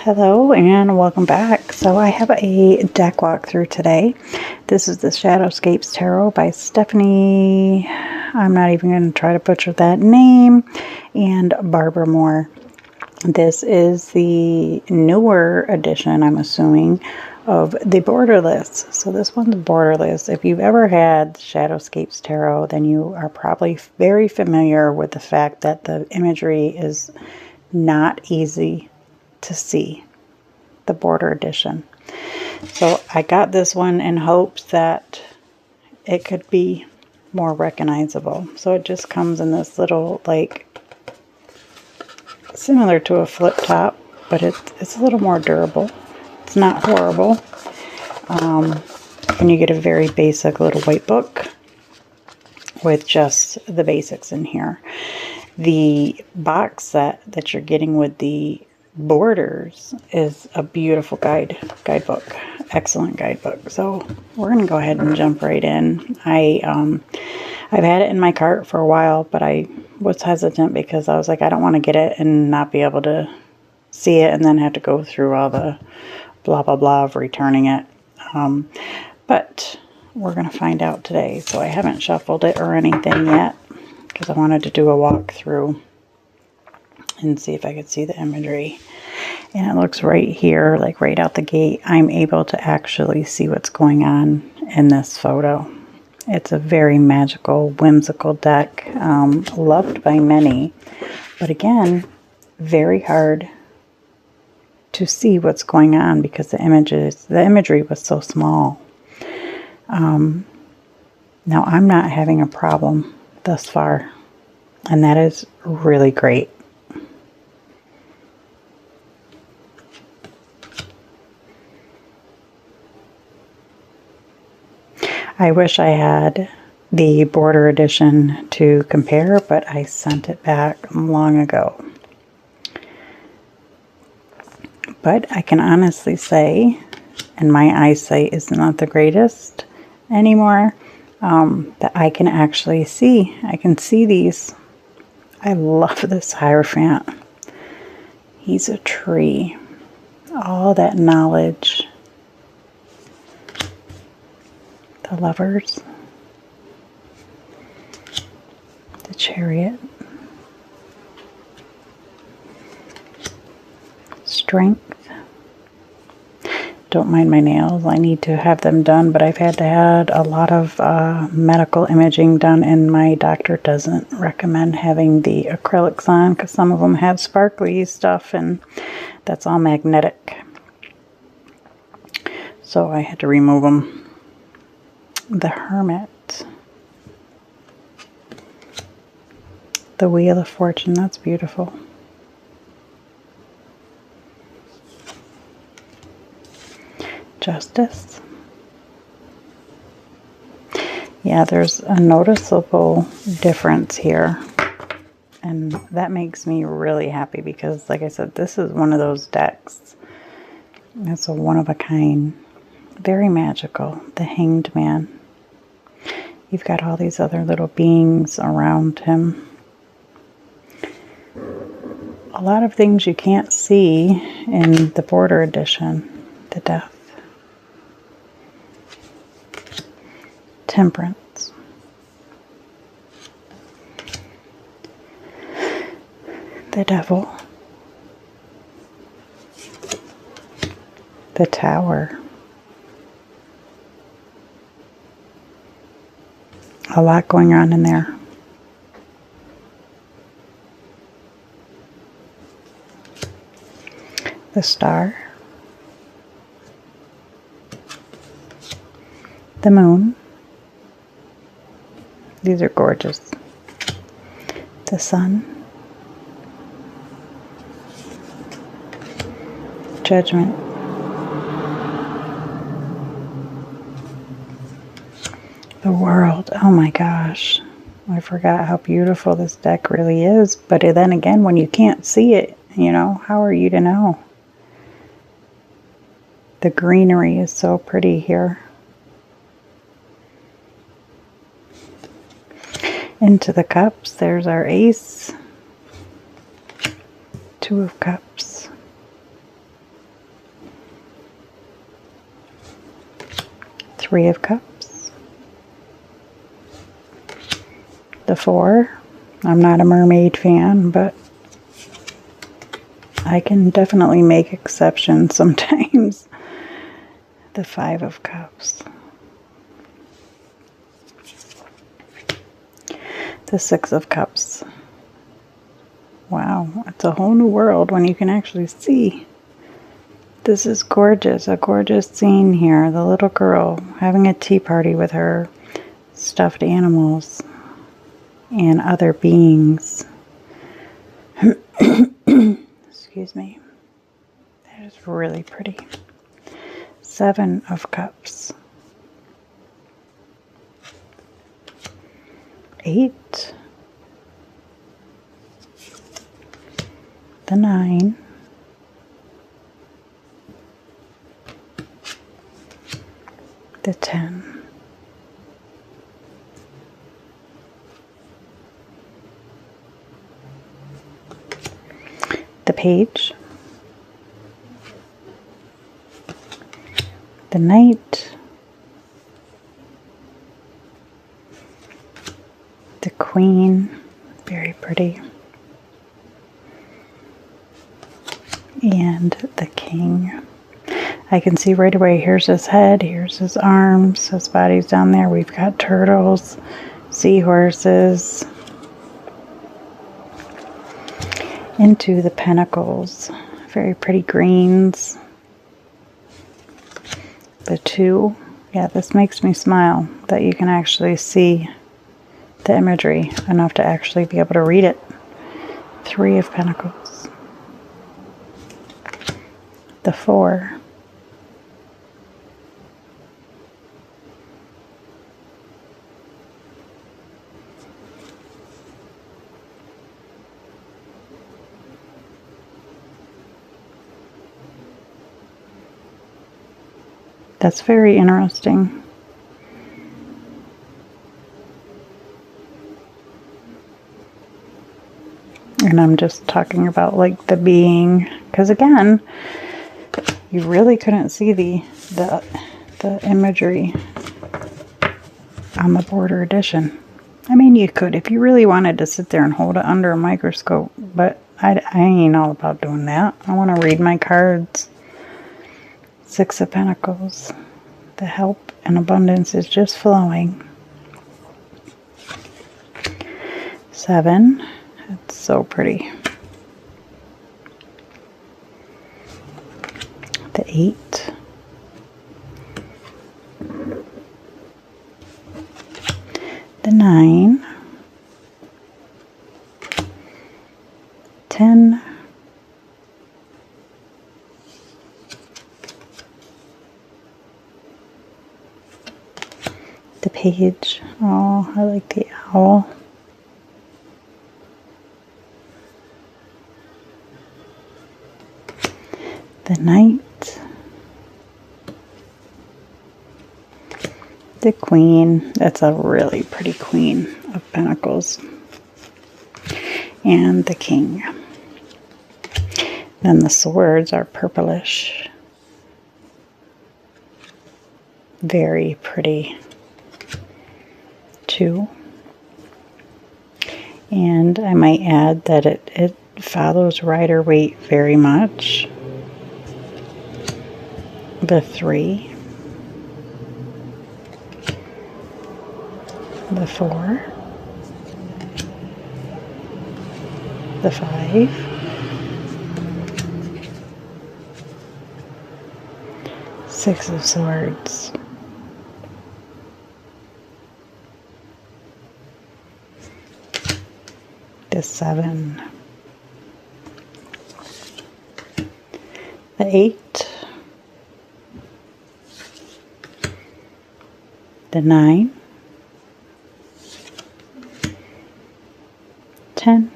Hello and welcome back. So I have a deck walkthrough today. This is the Shadowscapes Tarot by Stephanie. I'm not even going to try to butcher that name. And Barbara Moore. This is the newer edition, I'm assuming, of the Borderless. So this one's Borderless. If you've ever had Shadowscapes Tarot, then you are probably very familiar with the fact that the imagery is not easy to see, the border edition. So I got this one in hopes that it could be more recognizable. So it just comes in this little, like, similar to a flip top, but it's a little more durable. It's not horrible. And you get a very basic little white book with just the basics in here. The box set that you're getting with the borders is a beautiful guidebook, excellent guidebook. So we're gonna go ahead and jump right in. I've had it in my cart for a while, but I was hesitant because I was like, I don't want to get it and not be able to see it and then have to go through all the blah blah blah of returning it. But we're gonna find out today. So I haven't shuffled it or anything yet because I wanted to do a walkthrough and see if I could see the imagery. And it looks right here, like right out the gate, I'm able to actually see what's going on in this photo. It's a very magical, whimsical deck, loved by many, but again, very hard to see what's going on because the imagery was so small. Now I'm not having a problem thus far, and that is really great. I wish I had the border edition to compare, but I sent it back long ago. But I can honestly say, and my eyesight is not the greatest anymore, that I can actually see. I can see these. I love this Hierophant. He's a tree. All that knowledge. The Lovers, the Chariot, Strength. Don't mind my nails. I need to have them done, but I've had to have a lot of medical imaging done, and my doctor doesn't recommend having the acrylics on because some of them have sparkly stuff, and that's all magnetic. So I had to remove them. The Hermit, the Wheel of Fortune, that's beautiful. Justice. Yeah, there's a noticeable difference here, and that makes me really happy because, like I said, this is one of those decks. It's a one of a kind. Very magical. The Hanged Man. You've got all these other little beings around him. A lot of things you can't see in the border edition. The Death. Temperance. The Devil. The Tower. A lot going on in there. The Star. The Moon. These are gorgeous. The Sun. Judgment. The World. Oh my gosh. I forgot how beautiful this deck really is. But then again, when you can't see it, you know, how are you to know? The greenery is so pretty here. Into the Cups. There's our Ace. Two of Cups. Three of Cups, the Four. I'm not a mermaid fan, but I can definitely make exceptions sometimes. The Five of Cups, the Six of Cups. Wow, it's a whole new world when you can actually see. This is gorgeous, a gorgeous scene here. The little girl having a tea party with her stuffed animals and other beings. Excuse me. That is really pretty. Seven of Cups. Eight. The Nine. The 10. The Page. The Knight. The Queen. Very pretty. And the King. I can see right away, here's his head, here's his arms, his body's down there. We've got turtles, seahorses, into the pentacles. Very pretty greens. The Two. Yeah, this makes me smile that you can actually see the imagery enough to actually be able to read it. Three of Pentacles. The Four. That's very interesting. And I'm just talking about like the being, because again, you really couldn't see the imagery on the Border Edition. I mean, you could if you really wanted to sit there and hold it under a microscope, but I ain't all about doing that. I want to read my cards. Six of Pentacles. The help and abundance is just flowing. Seven. It's so pretty. The Eight. The Nine. 10. The Page. Oh, I like the owl. The Knight. The Queen. That's a really pretty Queen of Pentacles. And the King. Then the swords are purplish. Very pretty. Two. And I might add that it follows Rider-Waite very much. The Three. The Four. The Five. Six of Swords. The Seven. The Eight. The Nine. 10.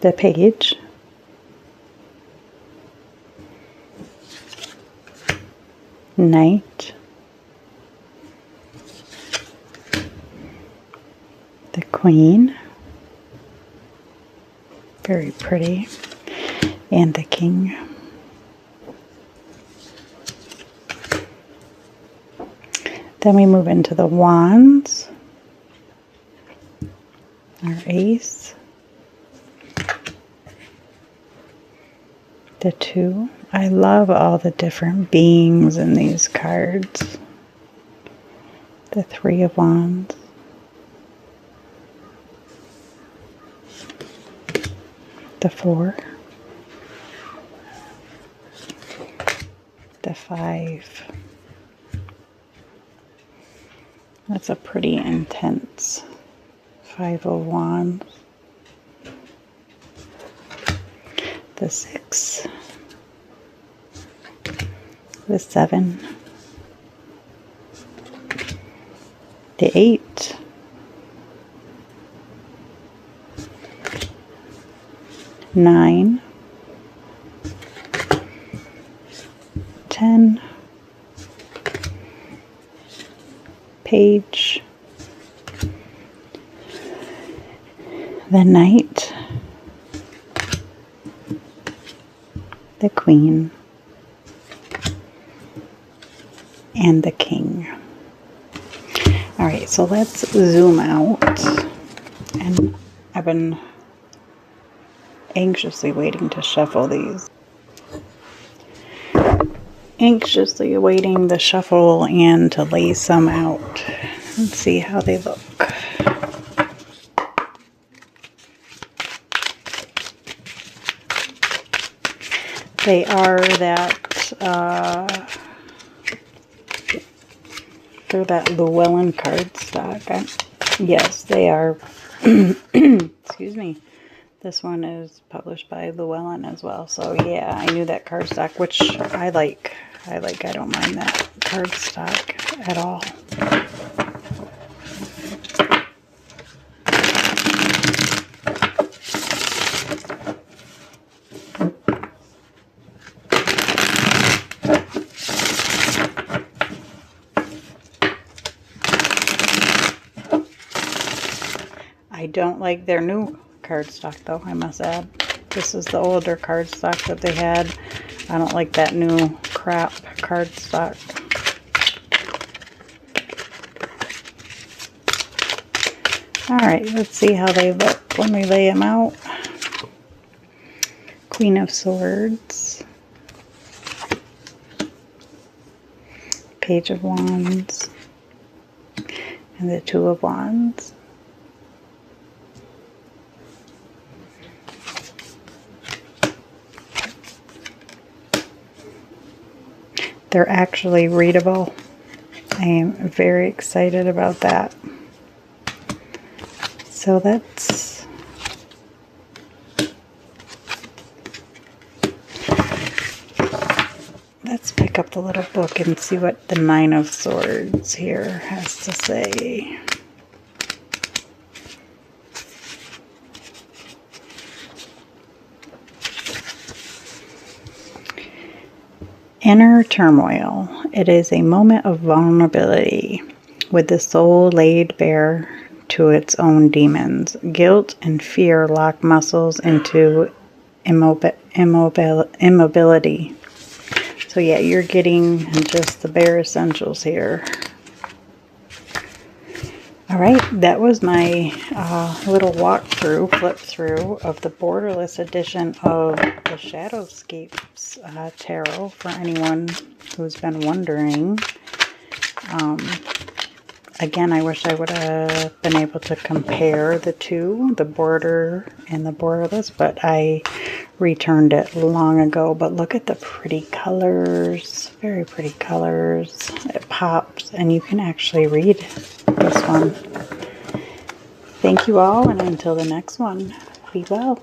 The Page. Knight. The Queen. Very pretty. and the King. Then we move into the Wands, our Ace, the 2. I love all the different beings in these cards. The 3 of Wands, the 4, the 5. That's a pretty intense 5 of Wands. The 6, the 7, the 8, nine, 10, Page, the Knight, the Queen, and the King. Alright, so let's zoom out. And I've been anxiously waiting to shuffle these. Anxiously awaiting the shuffle and to lay some out and see how they look. They are that, they're that Llewellyn cardstock. Yes, they are. Excuse me. This one is published by Llewellyn as well. So yeah, I knew that cardstock, which I like. I don't mind that cardstock at all. I don't like their new cardstock though, I must add. This is the older cardstock that they had. I don't like that new crap cardstock. Alright, let's see how they look when we lay them out. Queen of Swords, Page of Wands, and the 2 of Wands. They're actually readable. I am very excited about that. So let's pick up the little book and see what the 9 of Swords here has to say. Inner turmoil. It is a moment of vulnerability, with the soul laid bare to its own demons. Guilt and fear lock muscles into immobility. So yeah, you're getting just the bare essentials here. Alright, that was my little walkthrough, flip through of the Borderless edition of the Shadowscapes tarot, for anyone who's been wondering. Again, I wish I would have been able to compare the two, the Border and the Borderless, but I returned it long ago. But look at the pretty colors, very pretty colors. It pops, and you can actually read this one. Thank you all, and until the next one, be well.